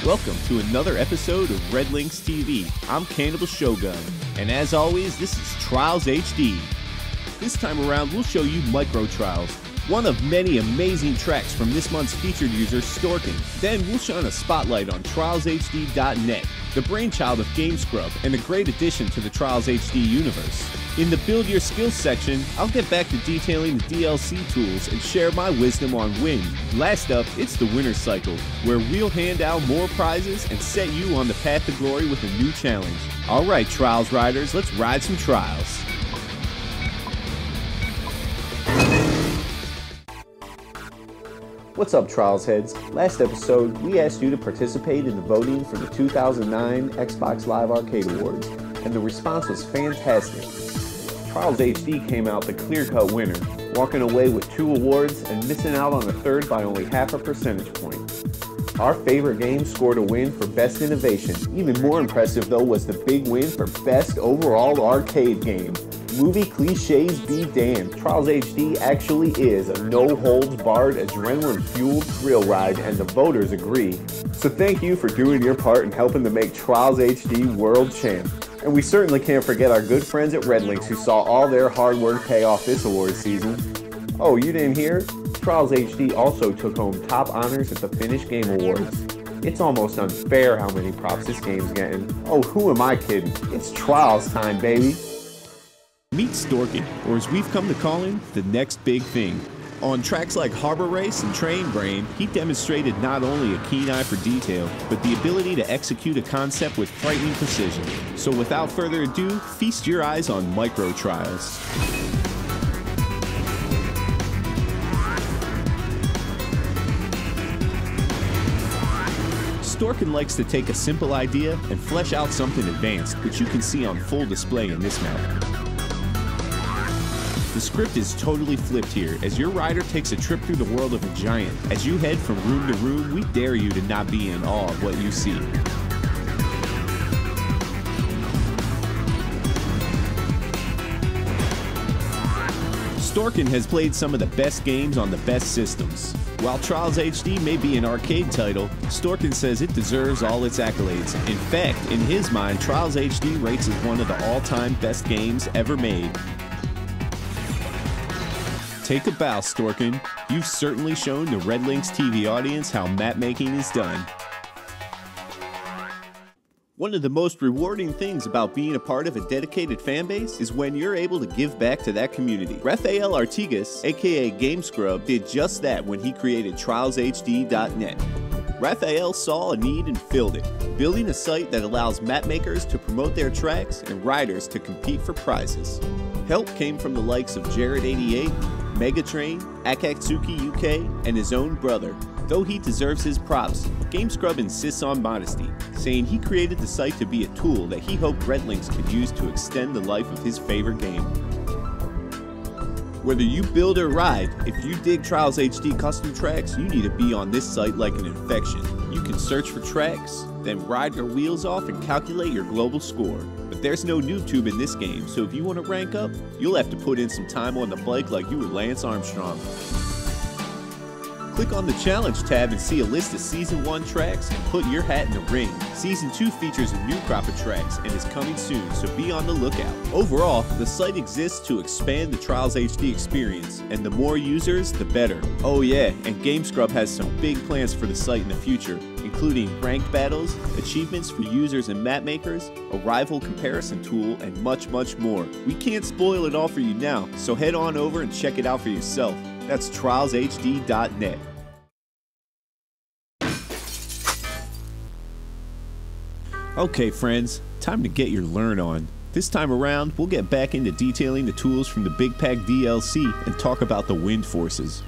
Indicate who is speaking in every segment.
Speaker 1: Welcome to another episode of RedLynx TV. I'm Cannibal Shogun, and as always, this is Trials HD. This time around, we'll show you Micro Trials, one of many amazing tracks from this month's featured user, Storcken. Then we'll shine a spotlight on TrialsHD.net, the brainchild of GameScrub, and a great addition to the Trials HD universe. In the Build Your Skills section, I'll get back to detailing the DLC tools and share my wisdom on Win. Last up, it's the Winner Cycle, where we'll hand out more prizes and set you on the path to glory with a new challenge. Alright Trials Riders, let's ride some Trials. What's up, Trials heads? Last episode, we asked you to participate in the voting for the 2009 Xbox Live Arcade Awards, and the response was fantastic. Trials HD came out the clear-cut winner, walking away with 2 awards and missing out on a third by only half a percentage point. Our favorite game scored a win for Best Innovation. Even more impressive, though, was the big win for Best Overall Arcade Game. Movie cliches be damned, Trials HD actually is a no-holds-barred, adrenaline-fueled thrill ride, and the voters agree. So thank you for doing your part in helping to make Trials HD world champ. And we certainly can't forget our good friends at RedLynx who saw all their hard work pay off this award season. Oh, you didn't hear? Trials HD also took home top honors at the Finnish Game Awards. It's almost unfair how many props this game's getting. Oh, who am I kidding? It's Trials time, baby! Meet Storcken, or as we've come to call him, the next big thing. On tracks like Harbor Race and Train Brain, he demonstrated not only a keen eye for detail, but the ability to execute a concept with frightening precision. So without further ado, feast your eyes on Micro Trials. Storcken likes to take a simple idea and flesh out something advanced, which you can see on full display in this map. The script is totally flipped here, as your rider takes a trip through the world of a giant. As you head from room to room, we dare you to not be in awe of what you see. Storcken has played some of the best games on the best systems. While Trials HD may be an arcade title, Storcken says it deserves all its accolades. In fact, in his mind, Trials HD rates as one of the all-time best games ever made. Take a bow, Storcken. You've certainly shown the RedLynx TV audience how map making is done. One of the most rewarding things about being a part of a dedicated fanbase is when you're able to give back to that community. Rafael Artigas, aka GameScrub, did just that when he created TrialsHD.net. Rafael saw a need and filled it, building a site that allows mapmakers to promote their tracks and riders to compete for prizes. Help came from the likes of Jared88, Megatrain, Akatsuki UK, and his own brother. Though he deserves his props, GameScrub insists on modesty, saying he created the site to be a tool that he hoped RedLynx could use to extend the life of his favorite game. Whether you build or ride, if you dig Trials HD custom tracks, you need to be on this site like an infection. You can search for tracks, then ride your wheels off and calculate your global score. But there's no noob tube in this game, so if you want to rank up, you'll have to put in some time on the bike like you were Lance Armstrong. Click on the Challenge tab and see a list of Season 1 tracks and put your hat in the ring. Season 2 features a new crop of tracks and is coming soon, so be on the lookout. Overall, the site exists to expand the Trials HD experience, and the more users, the better. Oh yeah, and GameScrub has some big plans for the site in the future, including ranked battles, achievements for users and mapmakers, a rival comparison tool, and much, much more. We can't spoil it all for you now, so head on over and check it out for yourself. That's TrialsHD.net. Okay friends, time to get your learn on. This time around, we'll get back into detailing the tools from the Big Pack DLC and talk about the wind forces.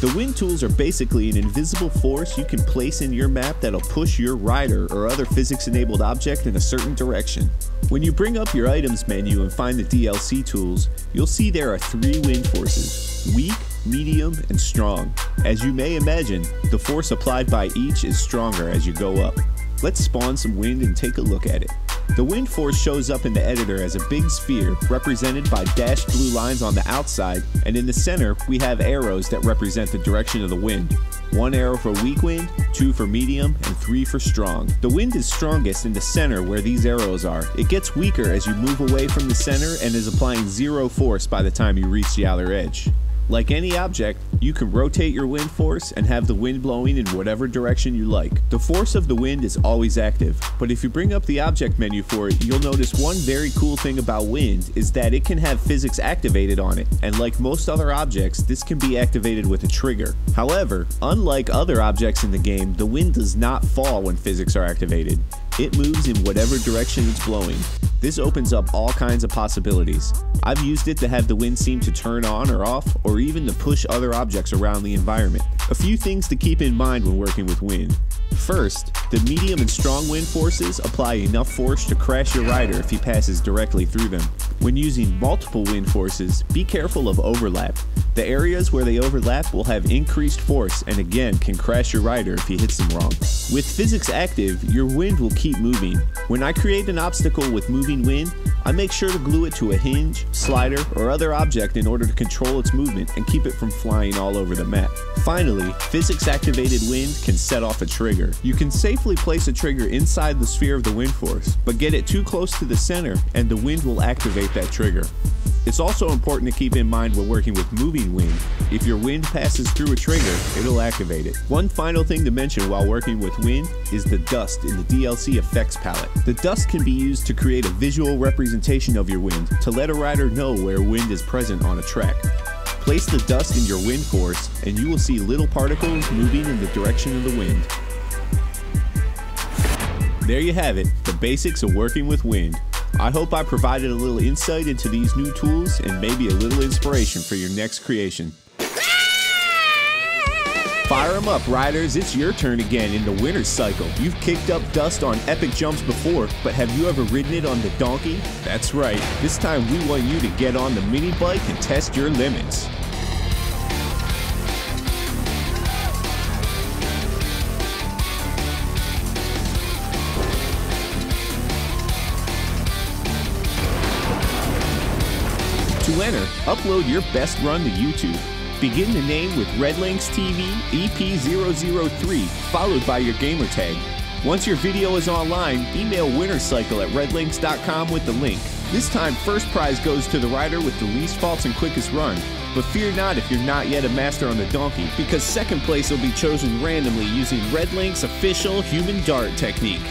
Speaker 1: The wind tools are basically an invisible force you can place in your map that'll push your rider or other physics-enabled object in a certain direction. When you bring up your items menu and find the DLC tools, you'll see there are 3 wind forces: weak, medium, and strong. As you may imagine, the force applied by each is stronger as you go up. Let's spawn some wind and take a look at it. The wind force shows up in the editor as a big sphere represented by dashed blue lines on the outside, and in the center we have arrows that represent the direction of the wind. 1 arrow for weak wind, 2 for medium, and 3 for strong. The wind is strongest in the center where these arrows are. It gets weaker as you move away from the center and is applying 0 force by the time you reach the outer edge. Like any object, you can rotate your wind force and have the wind blowing in whatever direction you like. The force of the wind is always active, but if you bring up the object menu for it, you'll notice one very cool thing about wind is that it can have physics activated on it, and like most other objects, this can be activated with a trigger. However, unlike other objects in the game, the wind does not fall when physics are activated. It moves in whatever direction it's blowing. This opens up all kinds of possibilities. I've used it to have the wind seem to turn on or off, or even to push other objects around the environment. A few things to keep in mind when working with wind. First, the medium and strong wind forces apply enough force to crash your rider if he passes directly through them. When using multiple wind forces, be careful of overlap. The areas where they overlap will have increased force and again can crash your rider if he hits them wrong. With physics active, your wind will keep moving. When I create an obstacle with moving wind, I make sure to glue it to a hinge, slider, or other object in order to control its movement and keep it from flying all over the map. Finally, physics-activated wind can set off a trigger. You can safely place a trigger inside the sphere of the wind force, but get it too close to the center and the wind will activate that trigger. It's also important to keep in mind when working with moving wind. If your wind passes through a trigger, it'll activate it. One final thing to mention while working with wind is the dust in the DLC effects palette. The dust can be used to create a visual representation of your wind to let a rider know where wind is present on a track. Place the dust in your wind force and you will see little particles moving in the direction of the wind. There you have it, the basics of working with wind. I hope I provided a little insight into these new tools and maybe a little inspiration for your next creation. Fire 'em up, riders, it's your turn again in the winner's cycle. You've kicked up dust on epic jumps before, but have you ever ridden it on the donkey? That's right, this time we want you to get on the mini bike and test your limits. To enter, upload your best run to YouTube. Begin the name with RedLynx TV EP003, followed by your gamer tag. Once your video is online, email winnercycle@redlynx.com with the link. This time, first prize goes to the rider with the least faults and quickest run. But fear not if you're not yet a master on the donkey, because second place will be chosen randomly using RedLynx official human dart technique.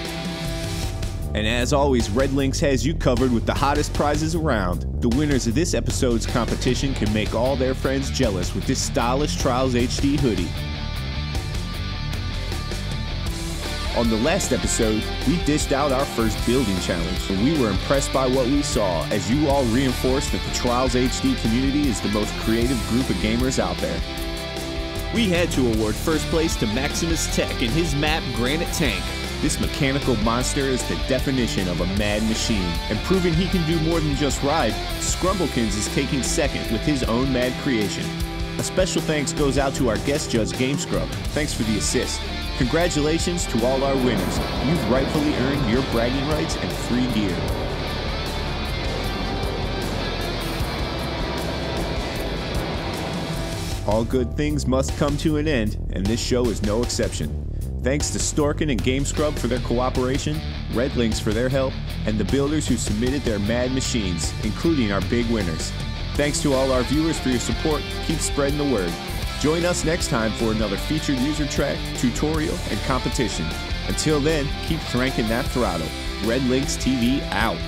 Speaker 1: And as always, RedLynx has you covered with the hottest prizes around. The winners of this episode's competition can make all their friends jealous with this stylish Trials HD hoodie. On the last episode, we dished out our first building challenge, and we were impressed by what we saw as you all reinforced that the Trials HD community is the most creative group of gamers out there. We had to award first place to Maximus Tech and his map Granite Tank. This mechanical monster is the definition of a mad machine, and proving he can do more than just ride, Scrumblekins is taking second with his own mad creation. A special thanks goes out to our guest judge GameScrub. Thanks for the assist. Congratulations to all our winners. You've rightfully earned your bragging rights and free gear. All good things must come to an end, and this show is no exception. Thanks to Storcken and GameScrub for their cooperation, RedLynx for their help, and the builders who submitted their mad machines, including our big winners. Thanks to all our viewers for your support. Keep spreading the word. Join us next time for another featured user track, tutorial, and competition. Until then, keep cranking that throttle. RedLynx TV out.